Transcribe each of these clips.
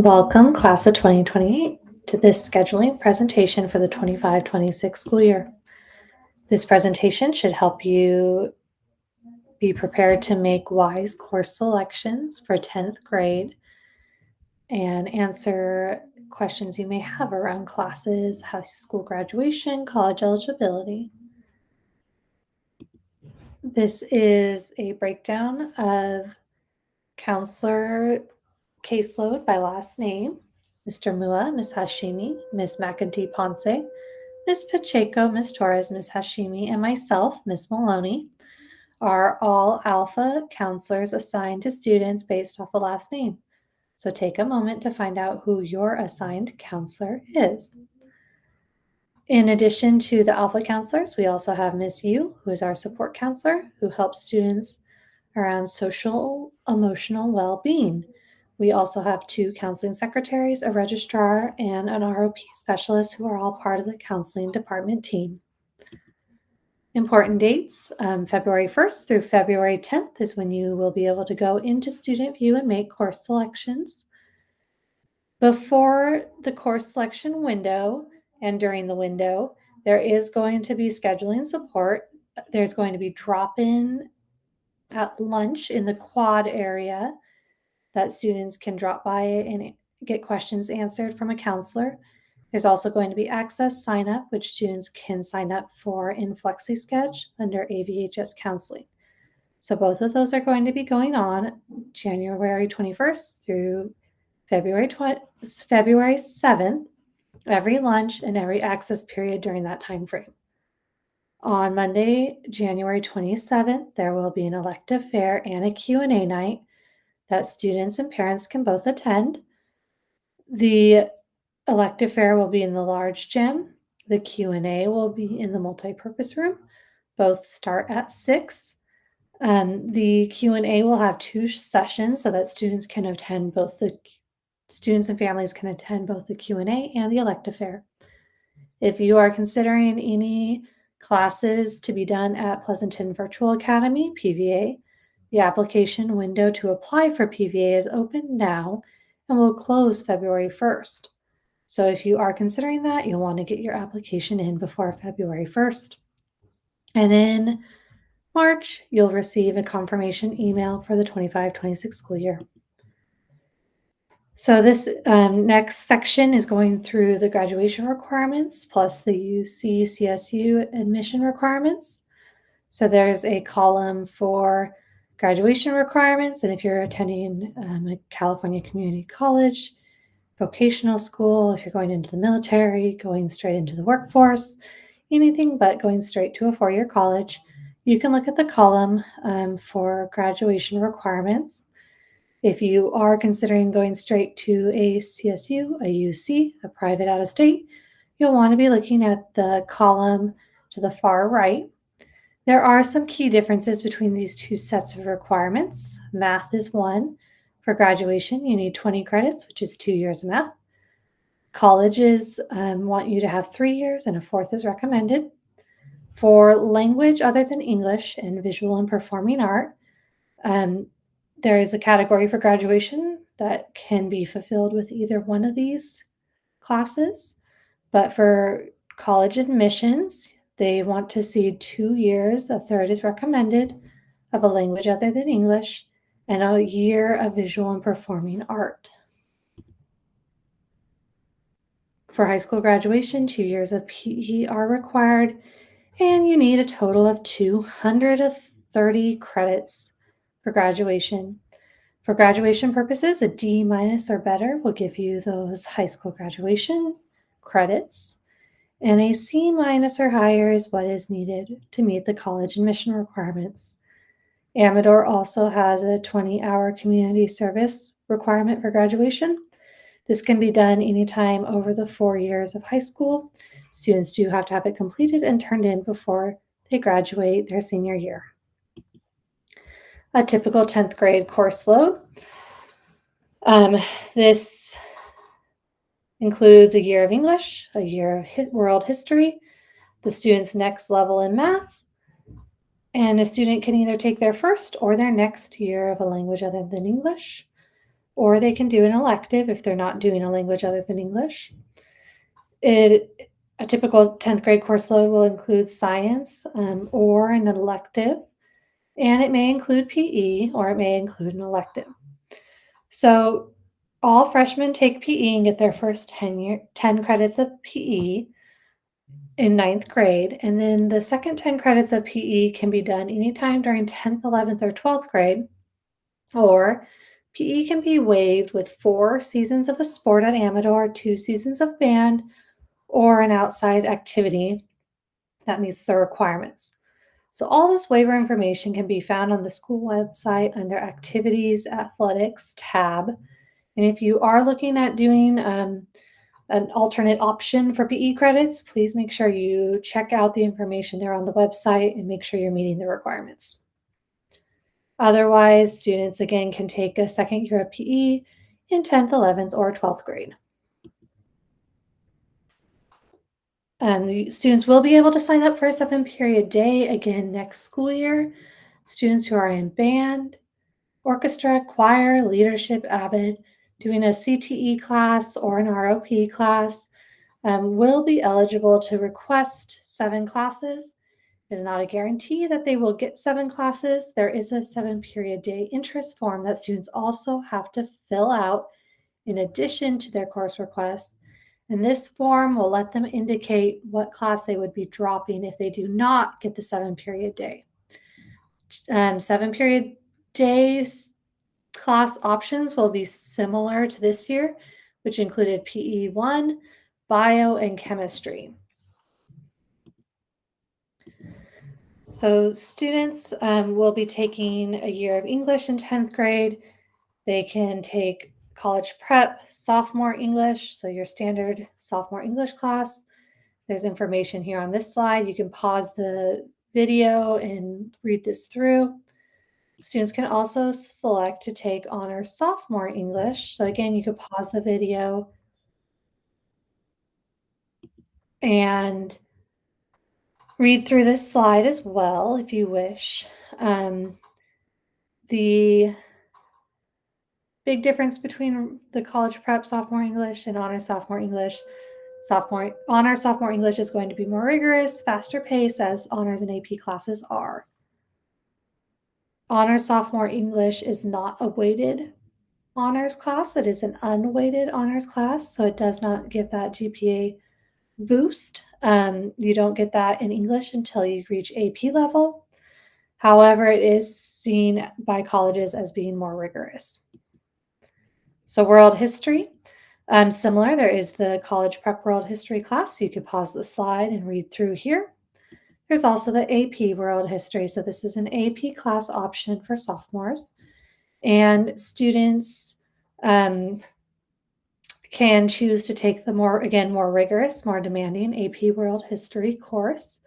Welcome, class of 2028, to this scheduling presentation for the 25-26 school year. This presentation should help you be prepared to make wise course selections for 10th grade and answer questions you may have around classes, high school graduation, college eligibility. This is a breakdown of counselor caseload by last name. Mr. Mua, Ms. Hashimi, Ms. McEntee Ponce, Ms. Pacheco, Ms. Torres, Ms. Hashimi, and myself, Ms. Maloney, are all alpha counselors assigned to students based off the last name. So take a moment to find out who your assigned counselor is. In addition to the alpha counselors, we also have Ms. Yu, who is our support counselor, who helps students around social emotional well-being. We also have 2 counseling secretaries, a registrar, and an ROP specialist who are all part of the counseling department team. Important dates, February 1st through February 10th is when you will be able to go into Student View and make course selections. Before the course selection window and during the window, there is going to be scheduling support. There's going to be drop-in at lunch in the quad area that students can drop by and get questions answered from a counselor. There's also going to be access sign up, which students can sign up for in FlexiSketch under AVHS counseling. So both of those are going to be going on January 21st through February 7th, every lunch and every access period during that time frame. On Monday, January 27th, there will be an elective fair and a Q&A night that students and parents can both attend. The elective fair will be in the large gym. The Q&A will be in the multipurpose room. Both start at 6. The Q&A will have 2 sessions so that students and families can attend both the Q&A and the elective fair. If you are considering any classes to be done at Pleasanton Virtual Academy, PVA, the application window to apply for PVA is open now and will close February 1st. So if you are considering that, you'll want to get your application in before February 1st. And in March, you'll receive a confirmation email for the 25-26 school year. So this next section is going through the graduation requirements plus the UC-CSU admission requirements. So there's a column for graduation requirements, and if you're attending a California community college, vocational school, if you're going into the military, going straight into the workforce, anything but going straight to a 4-year college, you can look at the column for graduation requirements. If you are considering going straight to a CSU, a UC, a private out-of-state, you'll want to be looking at the column to the far right. There are some key differences between these 2 sets of requirements. Math is 1. For graduation, you need 20 credits, which is 2 years of math. Colleges want you to have 3 years, and a 4th is recommended. For language other than English and visual and performing art, there is a category for graduation that can be fulfilled with either one of these classes. But for college admissions, they want to see 2 years, a 3rd is recommended, of a language other than English, and a year of visual and performing art. For high school graduation, 2 years of PE are required, and you need a total of 230 credits for graduation. For graduation purposes, a D- or better will give you those high school graduation credits, and a C- or higher is what is needed to meet the college admission requirements. Amador also has a 20-hour community service requirement for graduation. This can be done anytime over the 4 years of high school. Students do have to have it completed and turned in before they graduate their senior year. A typical 10th grade course load. This includes a year of English, a year of world history, the student's next level in math, and a student can either take their first or their next year of a language other than English, or they can do an elective if they're not doing a language other than English. A typical 10th grade course load will include science or an elective, and it may include PE or it may include an elective. So all freshmen take PE and get their first 10 credits of PE in ninth grade, and then the second 10 credits of PE can be done anytime during 10th, 11th, or 12th grade, or PE can be waived with 4 seasons of a sport at Amador, 2 seasons of band, or an outside activity that meets the requirements. So all this waiver information can be found on the school website under Activities Athletics tab. And if you are looking at doing an alternate option for PE credits, please make sure you check out the information there on the website and make sure you're meeting the requirements. Otherwise, students again can take a second year of PE in 10th, 11th, or 12th grade. The students will be able to sign up for a 7-period day again next school year. Students who are in band, orchestra, choir, leadership, AVID, doing a CTE class or an ROP class will be eligible to request 7 classes. It is not a guarantee that they will get 7 classes. There is a 7-period day interest form that students also have to fill out in addition to their course request. And this form will let them indicate what class they would be dropping if they do not get the 7-period day. 7-period days class options will be similar to this year, which included PE1, bio, and chemistry. So students will be taking a year of English in 10th grade. They can take college prep, sophomore English, so your standard sophomore English class. There's information here on this slide. You can pause the video and read this through. Students can also select to take honors sophomore English. So again, you could pause the video and read through this slide as well if you wish. The big difference between the college prep sophomore English and honors sophomore English. Honors sophomore English is going to be more rigorous, faster pace, as honors and AP classes are. Honors sophomore English is not a weighted honors class. It is an unweighted honors class, so it does not give that GPA boost. You don't get that in English until you reach AP level. However, it is seen by colleges as being more rigorous. So world history, similar. There is the college prep world history class. You could pause the slide and read through here. There's also the AP world history. So this is an AP class option for sophomores. And students can choose to take the more rigorous, more demanding AP world history course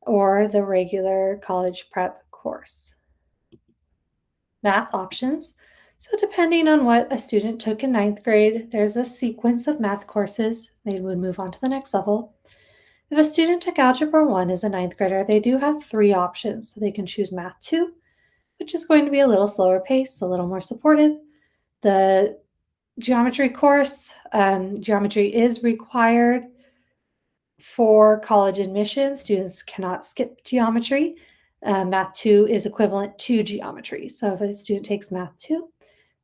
or the regular college prep course. Math options. So depending on what a student took in 9th grade, there's a sequence of math courses. They would move on to the next level. If a student took Algebra 1 as a 9th grader, they do have 3 options. So they can choose Math 2, which is going to be a little slower pace, a little more supportive. The geometry course, geometry is required for college admission. Students cannot skip geometry. Math 2 is equivalent to geometry. So if a student takes Math 2,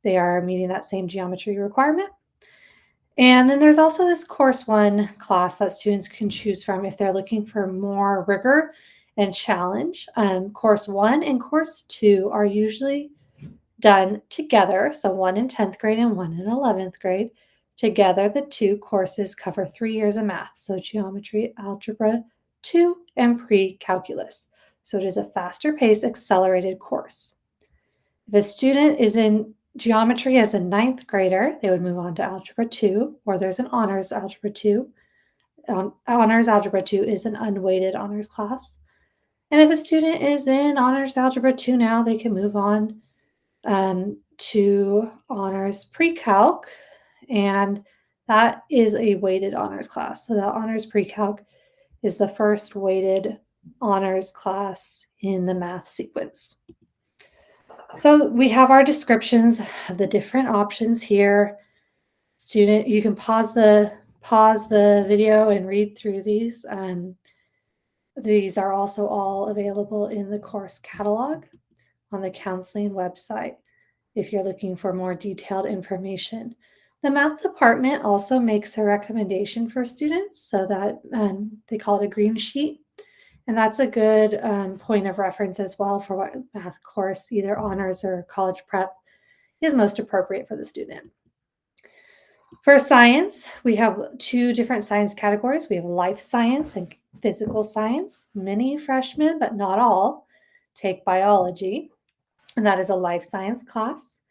they are meeting that same geometry requirement. And then there's also this Course 1 class that students can choose from if they're looking for more rigor and challenge. Course 1 and Course 2 are usually done together, so 1 in 10th grade and 1 in 11th grade. Together, the 2 courses cover 3 years of math, so geometry, algebra 2, and pre-calculus. So it is a faster pace, accelerated course. If a student is in geometry as a 9th grader, they would move on to Algebra 2, or there's an Honors Algebra 2. Honors Algebra 2 is an unweighted honors class. And if a student is in Honors Algebra 2 now, they can move on to Honors Pre-Calc, and that is a weighted honors class. So the Honors Pre-Calc is the first weighted honors class in the math sequence. So we have our descriptions of the different options here. Student, you can pause the video and read through these. These are also all available in the course catalog on the counseling website if you're looking for more detailed information. The math department also makes a recommendation for students so that they call it a green sheet. And that's a good point of reference as well for what math course, either honors or college prep, is most appropriate for the student. For science, we have two different science categories. We have life science and physical science. Many freshmen, but not all, take biology, and that is a life science class.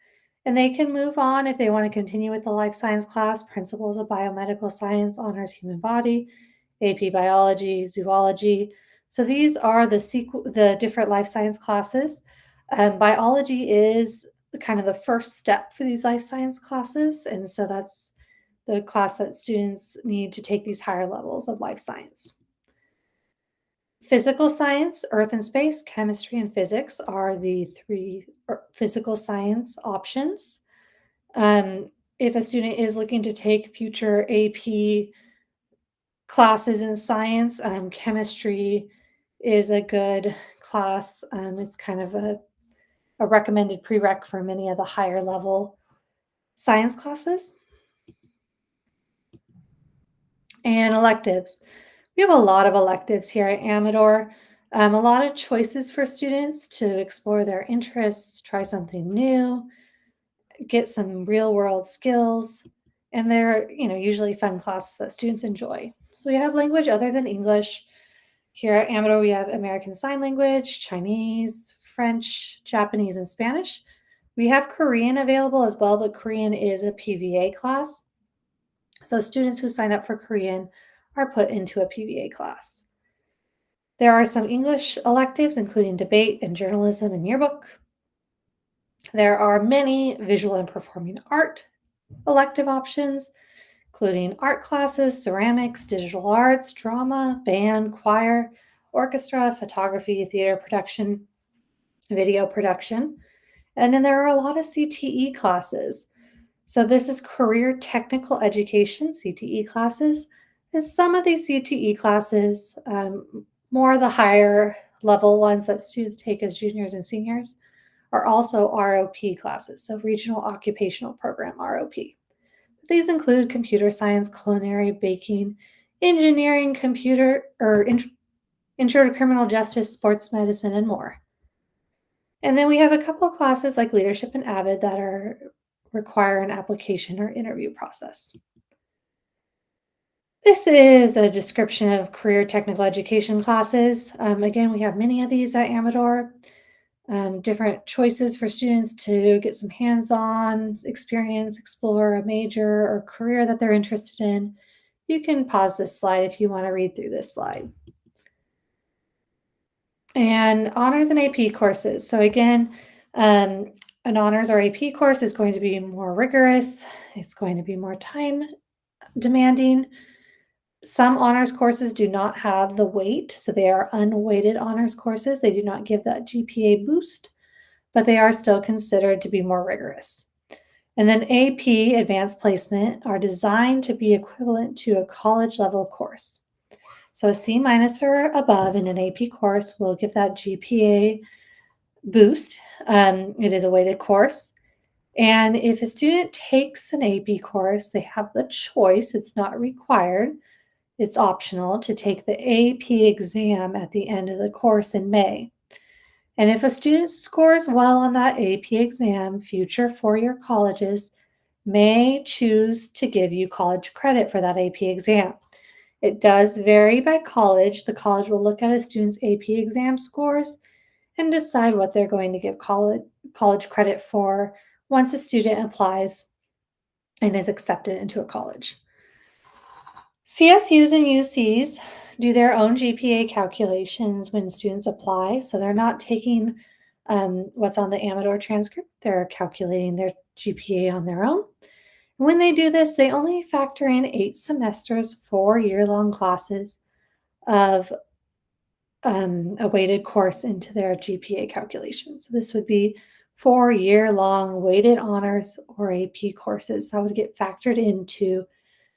And they can move on if they want to continue with the life science class, principles of biomedical science, honors human body, AP biology, zoology. So these are the different life science classes. Biology is kind of the first step for these life science classes. And so that's the class that students need to take these higher levels of life science. Physical science, earth and space, chemistry, and physics are the three physical science options. If a student is looking to take future AP classes in science, chemistry is a good class. It's kind of a recommended prereq for many of the higher level science classes. And electives. We have a lot of electives here at Amador. A lot of choices for students to explore their interests, try something new, get some real world skills, and they're usually fun classes that students enjoy. So we have language other than English. Here at Amador, we have American Sign Language, Chinese, French, Japanese, and Spanish. We have Korean available as well, but Korean is a PVA class. So students who sign up for Korean are put into a PVA class. There are some English electives, including debate and journalism and yearbook. There are many visual and performing art elective options, including art classes, ceramics, digital arts, drama, band, choir, orchestra, photography, theater production, video production. And then there are a lot of CTE classes. So this is career technical education, CTE classes. And some of these CTE classes, more the higher level ones that students take as juniors and seniors, are also ROP classes, so Regional Occupational Program, ROP. These include computer science, culinary, baking, engineering, computer, or intro to criminal justice, sports medicine, and more. And then we have a couple of classes like leadership and AVID that require an application or interview process. This is a description of career technical education classes. Again, we have many of these at Amador. Different choices for students to get some hands-on experience, explore a major or career that they're interested in. You can pause this slide if you want to read through this slide. And honors and AP courses. So again, an honors or AP course is going to be more rigorous. It's going to be more time demanding. Some honors courses do not have the weight, so they are unweighted honors courses. They do not give that GPA boost, but they are still considered to be more rigorous. And then AP, Advanced Placement, are designed to be equivalent to a college level course. So a C minus or above in an AP course will give that GPA boost. It is a weighted course. And if a student takes an AP course, they have the choice, it's not required, it's optional to take the AP exam at the end of the course in May. And if a student scores well on that AP exam, future four-year colleges may choose to give you college credit for that AP exam. It does vary by college. The college will look at a student's AP exam scores and decide what they're going to give college credit for once a student applies and is accepted into a college. CSUs and UCs do their own GPA calculations when students apply. So they're not taking what's on the Amador transcript. They're calculating their GPA on their own. When they do this, they only factor in 8 semesters, 4 year-long classes of a weighted course into their GPA calculation. So this would be for year-long weighted honors or AP courses that would get factored into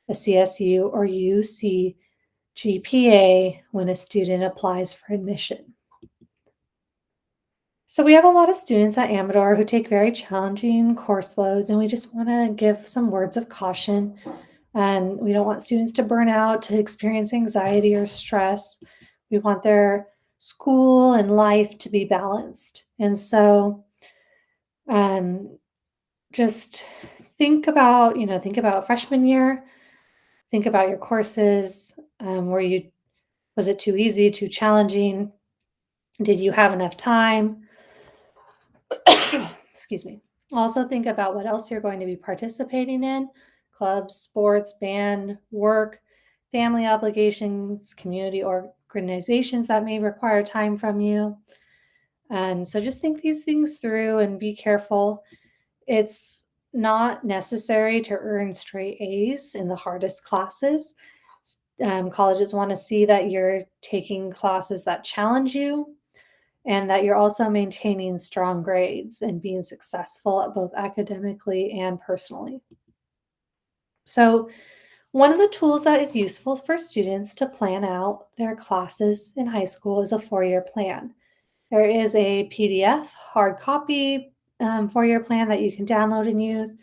a CSU or UC GPA when a student applies for admission. So we have a lot of students at Amador who take very challenging course loads, and we just want to give some words of caution. We don't want students to burn out, to experience anxiety or stress. We want their school and life to be balanced. And so um, just think about freshman year, think about your courses. Was it too easy, too challenging? Did you have enough time? Excuse me. Also, think about what else you're going to be participating in: clubs, sports, band, work, family obligations, community organizations that may require time from you. So just think these things through and be careful. It's not necessary to earn straight A's in the hardest classes. Colleges want to see that you're taking classes that challenge you and that you're also maintaining strong grades and being successful both academically and personally. So, one of the tools that is useful for students to plan out their classes in high school is a 4-year plan. There is a PDF hard copy 4-year plan that you can download and use.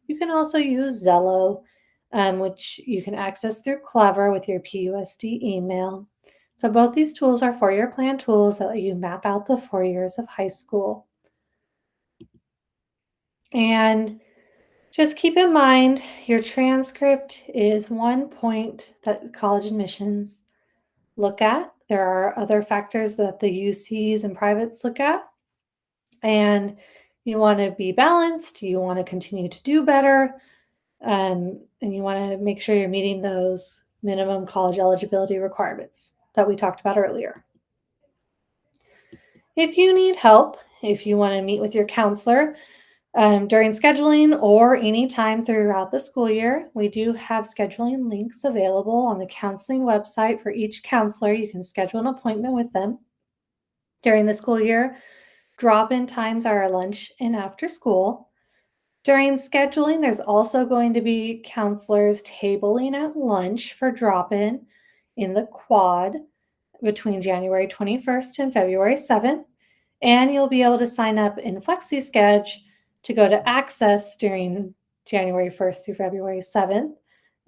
You can also use Zello, which you can access through Clever with your PUSD email. So both these tools are 4-year plan tools that let you map out the 4 years of high school. And just keep in mind, your transcript is one point that college admissions look at. There are other factors that the UCs and privates look at. And you want to be balanced. You want to continue to do better. And you want to make sure you're meeting those minimum college eligibility requirements that we talked about earlier. If you need help, if you want to meet with your counselor during scheduling or any time throughout the school year, we do have scheduling links available on the counseling website for each counselor. You can schedule an appointment with them. During the school year, drop-in times are lunch and after school. During scheduling, there's also going to be counselors tabling at lunch for drop-in in the quad between January 21st and February 7th. And you'll be able to sign up in FlexiSchedule to go to Access during January 1st through February 7th.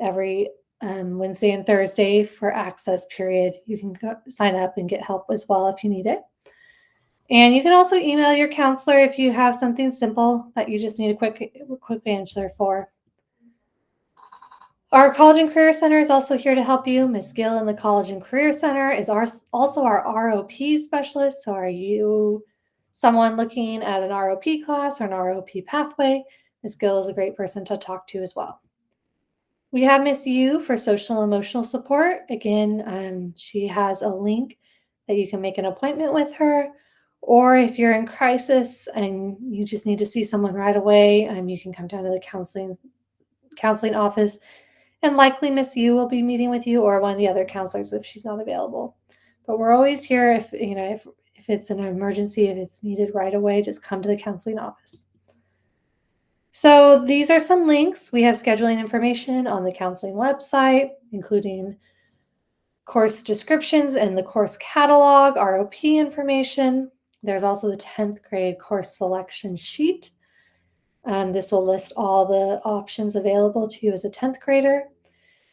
Every Wednesday and Thursday for Access period, you can go sign up and get help as well if you need it. And you can also email your counselor if you have something simple that you just need a quick answer for. Our College and Career Center is also here to help you. Ms. Gill in the College and Career Center is also our ROP specialist. So are you someone looking at an ROP class or an ROP pathway? Ms. Gill is a great person to talk to as well. We have Miss U for social and emotional support. Again, she has a link that you can make an appointment with her. Or if you're in crisis and you just need to see someone right away, you can come down to the counseling office, and likely Miss U will be meeting with you or one of the other counselors if she's not available. But we're always here if it's an emergency, if it's needed right away, just come to the counseling office. So these are some links. We have scheduling information on the counseling website, including course descriptions and the course catalog, ROP information. There's also the 10th grade course selection sheet. This will list all the options available to you as a 10th grader.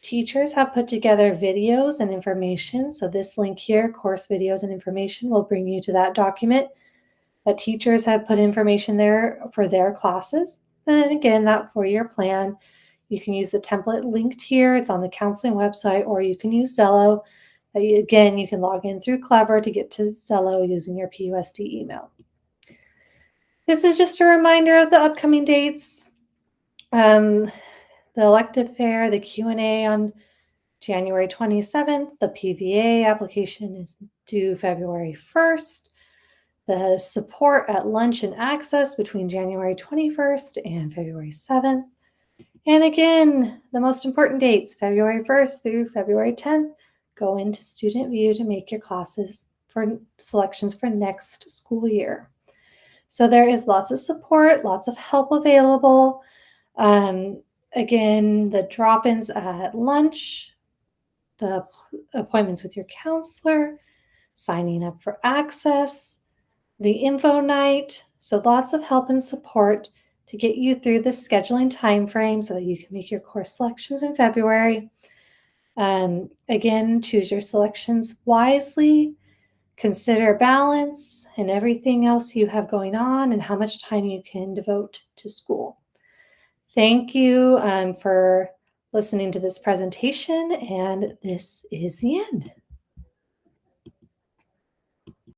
Teachers have put together videos and information. So this link here, course videos and information, will bring you to that document that teachers have put information there for their classes. And then again, that 4-year plan, you can use the template linked here. It's on the counseling website, or you can use Zello. Again, you can log in through Clever to get to Zello using your PUSD email. This is just a reminder of the upcoming dates. The elective fair, the Q&A on January 27th. The PVA application is due February 1st. The support at lunch and access between January 21st and February 7th. And again, the most important dates, February 1st through February 10th, go into Student View to make your classes for selections for next school year. So there is lots of support, lots of help available. Um, Again, the drop-ins at lunch, the appointments with your counselor, signing up for access, the info night. So lots of help and support to get you through the scheduling timeframe so that you can make your course selections in February. Again, choose your selections wisely. Consider balance and everything else you have going on and how much time you can devote to school. Thank you for listening to this presentation, and this is the end.